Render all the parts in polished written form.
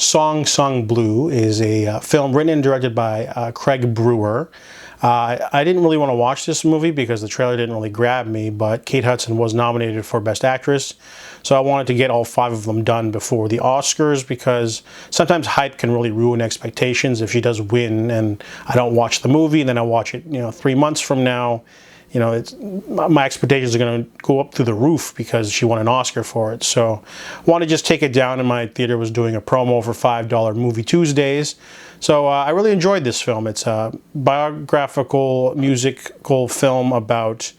Song Sung Blue is a film written and directed by Craig Brewer. I didn't really want to watch this movie because the trailer didn't really grab me, but Kate Hudson was nominated for Best Actress, so I wanted to get all 5 of them done before the Oscars, because sometimes hype can really ruin expectations. If she does win and I don't watch the movie and then I watch it, 3 months from now, my expectations are going to go up through the roof because she won an Oscar for it. So I wanted to just take it down, and my theater was doing a promo for $5 Movie Tuesdays. So I really enjoyed this film. It's a biographical musical film about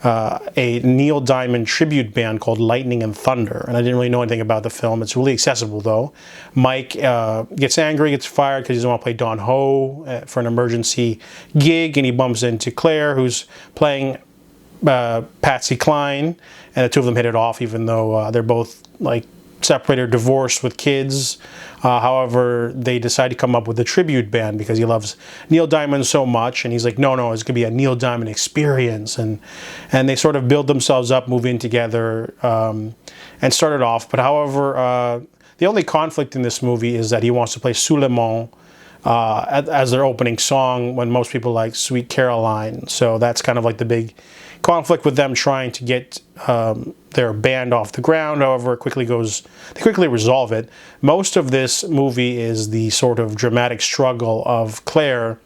a Neil Diamond tribute band called Lightning and Thunder. And I didn't really know anything about the film. It's really accessible, though. Mike gets angry, gets fired because he doesn't want to play Don Ho for an emergency gig, and he bumps into Claire, who's playing Patsy Cline, and the two of them hit it off, even though they're both separated or divorced with kids. However, they decide to come up with a tribute band because he loves Neil Diamond so much, and he's like, no, it's going to be a Neil Diamond experience, and they sort of build themselves up, move in together, and start it off. But however, the only conflict in this movie is that he wants to play Suleiman as their opening song when most people like Sweet Caroline. So that's kind of like the big conflict with them trying to get their band off the ground. However, they quickly resolve it. Most of this movie is the sort of dramatic struggle of Claire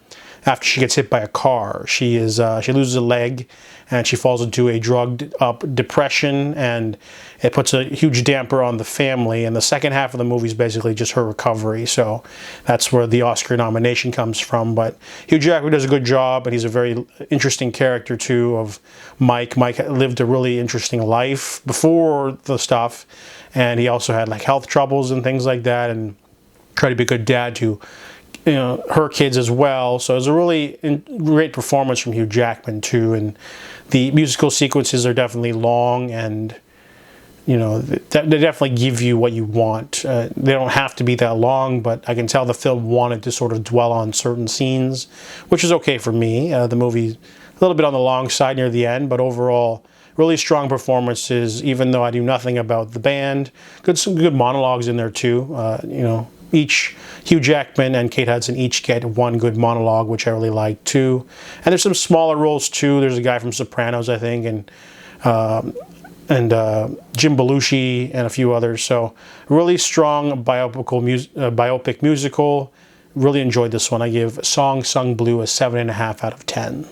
after she gets hit by a car. She loses a leg, and she falls into a drugged-up depression, and it puts a huge damper on the family. And the second half of the movie is basically just her recovery. So that's where the Oscar nomination comes from. But Hugh Jackman does a good job, and he's a very interesting character, too, of Mike. Mike lived a really interesting life before the stuff, and he also had health troubles and things like that, and tried to be a good dad to her kids as well. So it was a really great performance from Hugh Jackman too, and the musical sequences are definitely long, and they definitely give you what you want. They don't have to be that long, but I can tell the film wanted to sort of dwell on certain scenes, which is okay for me. The movie a little bit on the long side near the end, but overall really strong performances, even though I knew nothing about the band. Some good monologues in there too. Each Hugh Jackman and Kate Hudson each get one good monologue, which I really liked too. And there's some smaller roles too. There's a guy from Sopranos, I think, and Jim Belushi and a few others. So really strong biopic musical. Really enjoyed this one. I give Song Sung Blue a 7.5 out of 10.